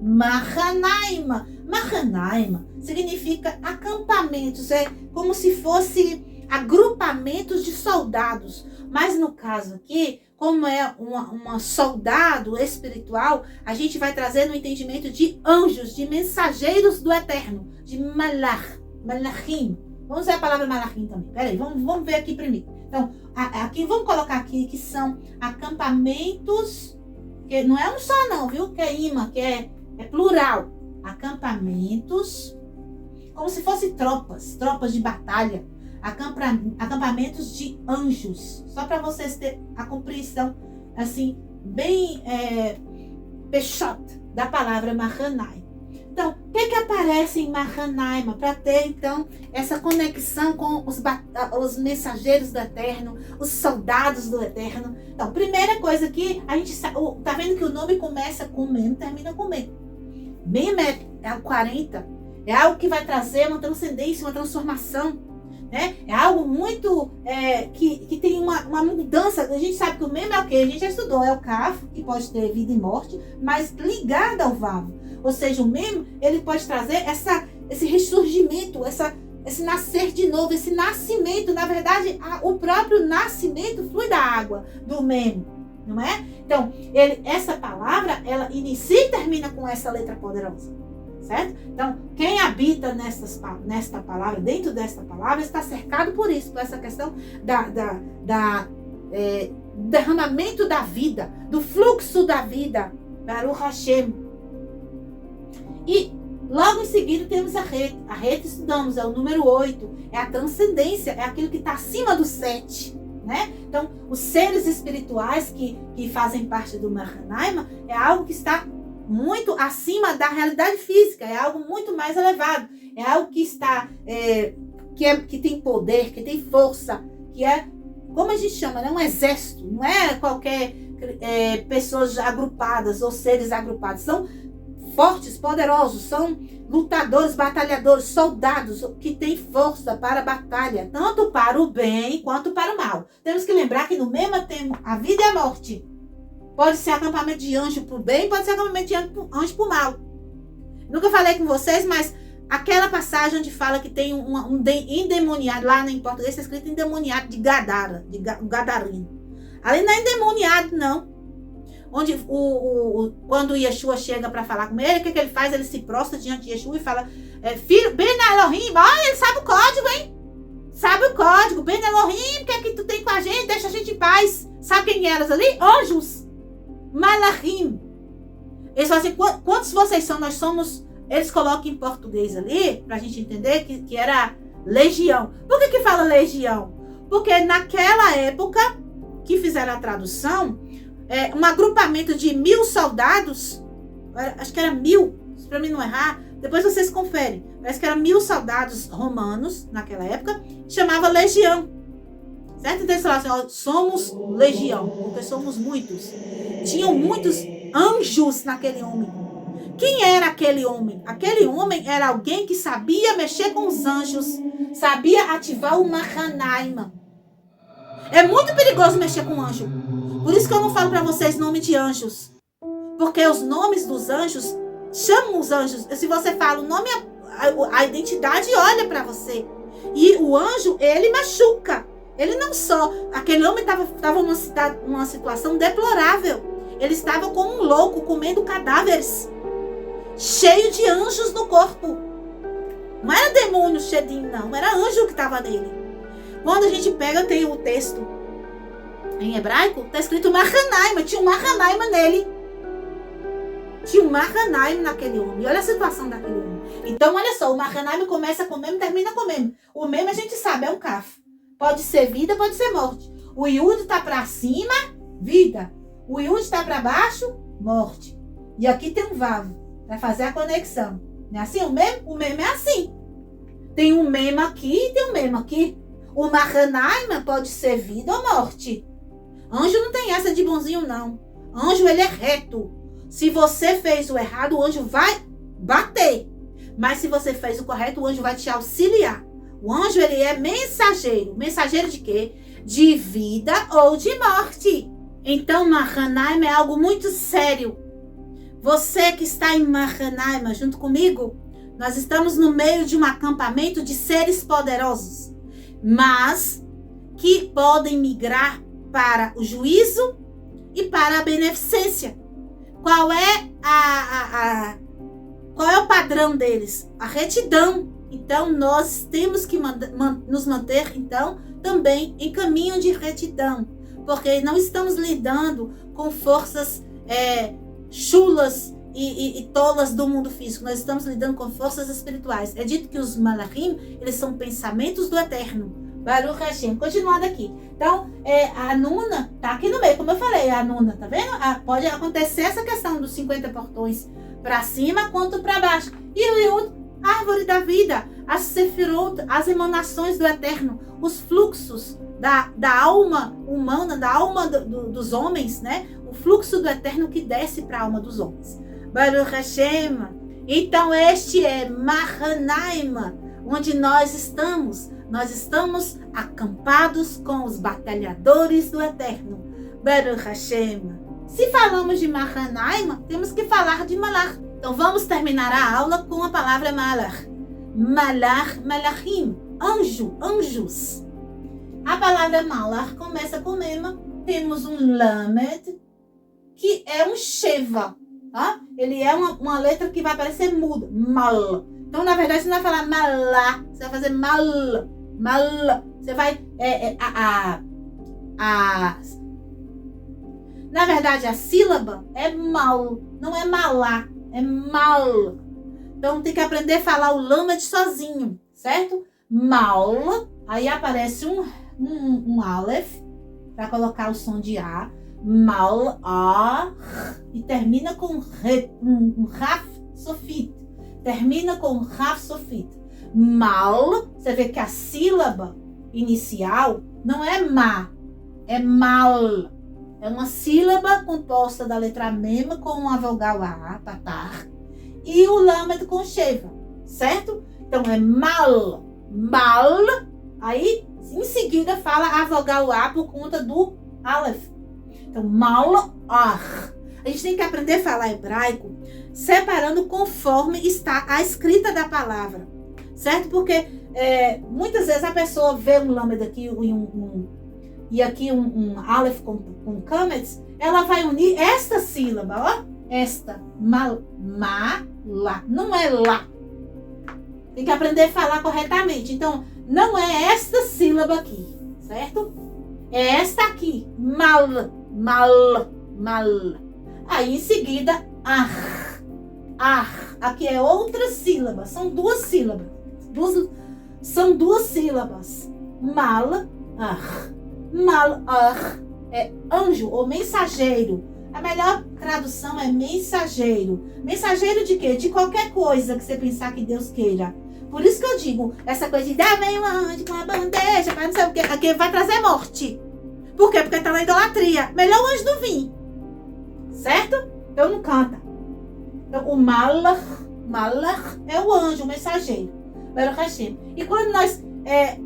Mahanaima. Mahanaima significa acampamentos, é como se fosse agrupamentos de soldados. Mas no caso aqui, como é uma soldado espiritual, a gente vai trazer no entendimento de anjos, de mensageiros do eterno, de malachim. Vamos ver a palavra malachim também. Peraí, vamos ver aqui primeiro. Então, aqui vamos colocar aqui que são acampamentos, que não é um só não, viu? Que é imã, que é plural. Acampamentos, como se fossem tropas de batalha. Acampamentos de anjos. Só para vocês terem a compreensão, assim, bem peixot da palavra Mahanaim. Então, o que aparece em Mahanaim? Para ter, então, essa conexão com os mensageiros do Eterno, os soldados do Eterno. Então, primeira coisa aqui, a gente tá vendo que o nome começa com Mem, termina com Mem. Mem é o 40, é algo que vai trazer uma transcendência, uma transformação, né? É algo muito, que tem uma mudança. A gente sabe que o Mem é o quê? A gente já estudou, é o Kaf, que pode ter vida e morte, mas ligado ao Vav. Ou seja, o Mem, ele pode trazer esse ressurgimento, esse nascer de novo, esse nascimento. Na verdade, o próprio nascimento flui da água, do Mem, não é? Então, essa palavra, ela inicia e termina com essa letra poderosa, certo? Então, quem habita nesta palavra, dentro desta palavra, está cercado por isso, por essa questão derramamento da vida, do fluxo da vida, Baruch Hashem. E logo em seguida temos a rede. A rede estudamos, é o número 8, é a transcendência, é aquilo que está acima do 7. Né? Então, os seres espirituais que fazem parte do Mahanaim é algo que está muito acima da realidade física, é algo muito mais elevado, é algo que está que tem poder, que tem força, que é, como a gente chama, né? Um exército, não é qualquer pessoas agrupadas ou seres agrupados, são fortes, poderosos, são lutadores, batalhadores, soldados que têm força para a batalha, tanto para o bem quanto para o mal. Temos que lembrar que no mesmo tempo, a vida e a morte. Pode ser acampamento de anjo para o bem, pode ser acampamento de anjo para o mal. Nunca falei com vocês, mas aquela passagem onde fala que tem um endemoniado, lá em português está escrito endemoniado de Gadara, Gadarino. Ali não é endemoniado, não. Onde quando Yeshua chega para falar com ele, o que ele faz? Ele se prostra diante de Yeshua e fala, filho, Ben Elohim, olha, ele sabe o código, hein? Sabe o código, Ben Elohim, o que é que tu tem com a gente? Deixa a gente em paz. Sabe quem eram ali? Anjos. Malachim. Eles falam assim, quantos vocês são? Nós somos, eles colocam em português ali, pra gente entender que era legião. Por que fala legião? Porque naquela época que fizeram a tradução, um agrupamento de 1000 soldados acho que era 1000, para mim não errar, depois vocês conferem. Parece que eram 1000 soldados romanos naquela época, chamava legião. Certo? Então eles falavam assim, ó, somos legião, porque somos muitos. Tinham muitos anjos naquele homem. Quem era aquele homem? Aquele homem era alguém que sabia mexer com os anjos, sabia ativar o Mahanaima. É muito perigoso mexer com anjo. Por isso que eu não falo para vocês nome de anjos. Porque os nomes dos anjos chamam os anjos. Se você fala o nome, a identidade olha para você. E o anjo, ele machuca. Ele não só... Aquele homem estava numa situação deplorável. Ele estava como um louco, comendo cadáveres. Cheio de anjos no corpo. Não era demônio chedinho, não. Era anjo que estava nele. Quando a gente pega, tem o texto em hebraico, está escrito Mahanaima. Tinha um Mahanaima nele. Tinha um Mahanaima naquele homem. Olha a situação daquele homem. Então, olha só. O Mahanaima começa com mem, termina com mem. O mem a gente sabe, é um kaf. Pode ser vida, pode ser morte. O Yud está para cima, vida. O Yud está para baixo, morte. E aqui tem um Vav. Vai fazer a conexão. Não é assim? O mem é assim. Tem um mem aqui e tem um mem aqui. O Mahanaima pode ser vida ou morte. Anjo não tem essa de bonzinho, não. Anjo, ele é reto. Se você fez o errado, o anjo vai bater. Mas se você fez o correto, o anjo vai te auxiliar. O anjo, ele é mensageiro. Mensageiro de quê? De vida ou de morte. Então, Mahanaima é algo muito sério. Você que está em Mahanaima junto comigo, nós estamos no meio de um acampamento de seres poderosos, mas que podem migrar para o juízo e para a beneficência. Qual é qual é o padrão deles? A retidão. Então, nós temos que nos manter, então, também em caminho de retidão, porque não estamos lidando com forças chulas e tolas do mundo físico. Nós estamos lidando com forças espirituais. É dito que os malachim, eles são pensamentos do eterno. Baruch Hashem. Continuando aqui. Então, a Nuna tá aqui no meio. Como eu falei, a Nuna, tá vendo? Pode acontecer essa questão dos 50 portões para cima quanto para baixo. E o Yud, árvore da vida, as sefirot, as emanações do eterno, os fluxos da alma humana, da alma dos homens, né? O fluxo do eterno que desce para a alma dos homens. Baruch Hashem. Então este é Mahanaima, onde nós estamos. Nós estamos acampados com os batalhadores do eterno. Baruch Hashem. Se falamos de Mahanaima, temos que falar de Malach. Então vamos terminar a aula com a palavra Malach. Malach, Malachim, anjo, anjos. A palavra Malach começa com Mema. Temos um Lamed, que é um Sheva. Tá? Ele é uma letra que vai parecer muda. Mal. Então, na verdade, você não vai falar Malá. Você vai fazer Mal. Mal. Você vai... Na verdade, a sílaba é Mal. Não é Malá. É Mal. Então, tem que aprender a falar o Lamed sozinho. Certo? Mal. Aí aparece um Aleph. Para colocar o som de A. Mal, A, e termina com um Raf Sofit. Termina com Raf Sofit. Mal, você vê que a sílaba inicial não é Ma, é Mal. É uma sílaba composta da letra Mem com a vogal A, Patar, e o Lamed com Sheva, certo? Então é Mal, Mal, aí em seguida fala a vogal A por conta do Aleph. Então, Malach. A gente tem que aprender a falar hebraico separando conforme está a escrita da palavra. Certo? Porque muitas vezes a pessoa vê um lamed aqui e aqui um aleph com kametz, ela vai unir esta sílaba, ó. Esta. Ma, lá. Não é lá. Tem que aprender a falar corretamente. Então, não é esta sílaba aqui. Certo? É esta aqui. Mal. Aí em seguida, aqui é outra sílaba. São duas sílabas. São duas sílabas. Mal é anjo ou mensageiro. A melhor tradução é mensageiro. Mensageiro de quê? De qualquer coisa que você pensar que Deus queira. Por isso que eu digo, essa coisa de dar vem um anjo com a bandeja, para não sei o quê, aqui vai trazer morte. Por quê? Porque tá na idolatria. Melhor o anjo não vir. Certo? Então não canta. Então o malach é o anjo, o mensageiro. E quando nós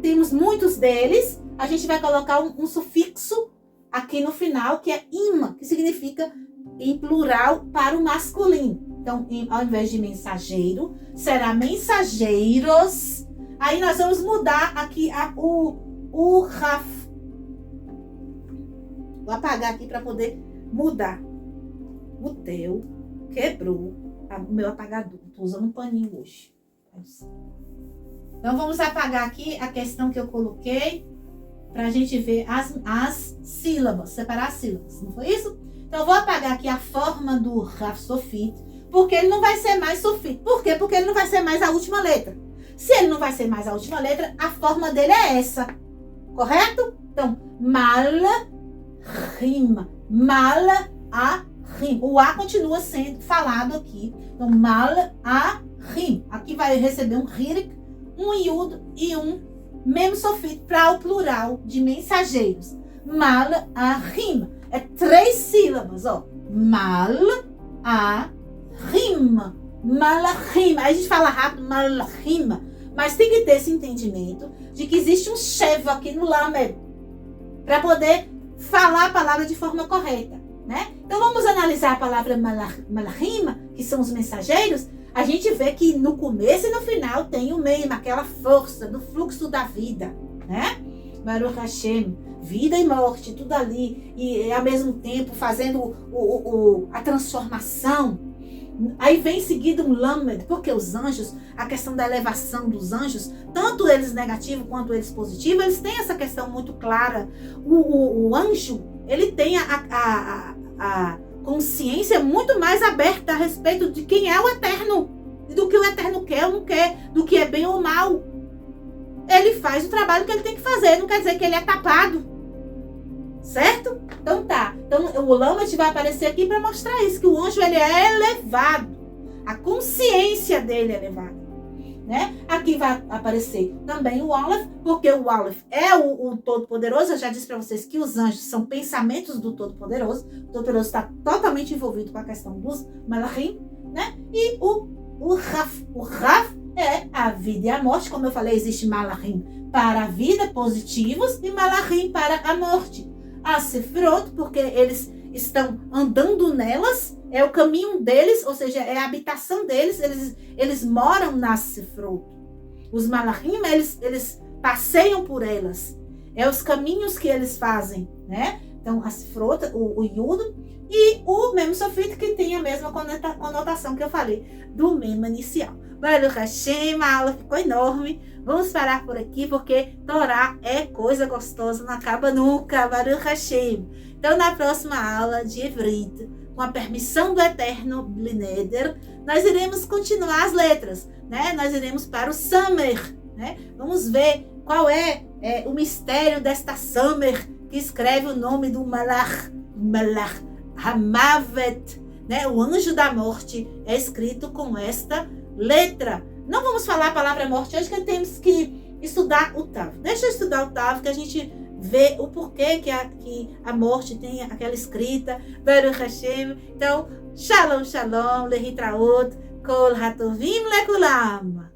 temos muitos deles, a gente vai colocar um sufixo aqui no final, que é ima, que significa em plural para o masculino. Então, ao invés de mensageiro, será mensageiros. Aí nós vamos mudar aqui o raf. Vou apagar aqui para poder mudar. O teu quebrou o meu apagador. Estou usando um paninho hoje. Então, vamos apagar aqui a questão que eu coloquei para a gente ver as sílabas, separar as sílabas. Não foi isso? Então, eu vou apagar aqui a forma do Raf Sofit, porque ele não vai ser mais Sofit. Por quê? Porque ele não vai ser mais a última letra. Se ele não vai ser mais a última letra, a forma dele é essa. Correto? Então, mala, rima. Mala, a, rim. O A continua sendo falado aqui. Então, mala, a, rim. Aqui vai receber um hirik, um iudo e um mem sofit para o plural de mensageiros. Mal, a, rim. É 3 sílabas, ó. Mal, a, rima. Malachim. Aí a gente fala rápido, malachim. Mas tem que ter esse entendimento de que existe um shev aqui no lamed para poder falar a palavra de forma correta, né? Então vamos analisar a palavra malachim, que são os mensageiros. A gente vê que no começo e no final tem o meim, aquela força do fluxo da vida, né? Baruch Hashem, vida e morte, tudo ali, e ao mesmo tempo fazendo a transformação. Aí vem seguido um lamed, porque os anjos, a questão da elevação dos anjos, tanto eles negativos quanto eles positivos, eles têm essa questão muito clara. O anjo, ele tem a consciência muito mais aberta a respeito de quem é o eterno, do que o eterno quer ou não quer, do que é bem ou mal. Ele faz o trabalho que ele tem que fazer, não quer dizer que ele é tapado. Certo? Então tá. Então o lamed vai aparecer aqui para mostrar isso, que o anjo ele é elevado. A consciência dele é elevada, né? Aqui vai aparecer também o Aleph, porque o Aleph é o Todo-Poderoso. Eu já disse para vocês que os anjos são pensamentos do Todo-Poderoso. O Todo-Poderoso está totalmente envolvido com a questão dos malachim, né? E o Raf. O Raf é a vida e a morte. Como eu falei, existe malachim para a vida, positivos, e malachim para a morte. A Sefirot, porque eles estão andando nelas, é o caminho deles, ou seja, é a habitação deles, eles moram nas Sefirot. Os malachim, eles passeiam por elas, é os caminhos que eles fazem, né? Então, a Sefirot, o Yud, e o Mem Sofit, que tem a mesma conotação que eu falei, do Mem inicial. Baruch Hashem, a aula ficou enorme. Vamos parar por aqui, porque Torá é coisa gostosa, não acaba nunca. Baruch Hashem. Então, na próxima aula de Ivrit, com a permissão do Eterno Blineder, nós iremos continuar as letras, né? Nós iremos para o Samer, né? Vamos ver qual é o mistério desta Samer, que escreve o nome do Malach Hamavet, né? O anjo da morte é escrito com esta letra. Não vamos falar a palavra morte hoje, que temos que estudar o Tav. Deixa eu estudar o Tav, que a gente vê o porquê que a morte tem aquela escrita. Baruch Hashem. Então, Shalom, Shalom, Lehitraot, Kol Hatovim Lekulam.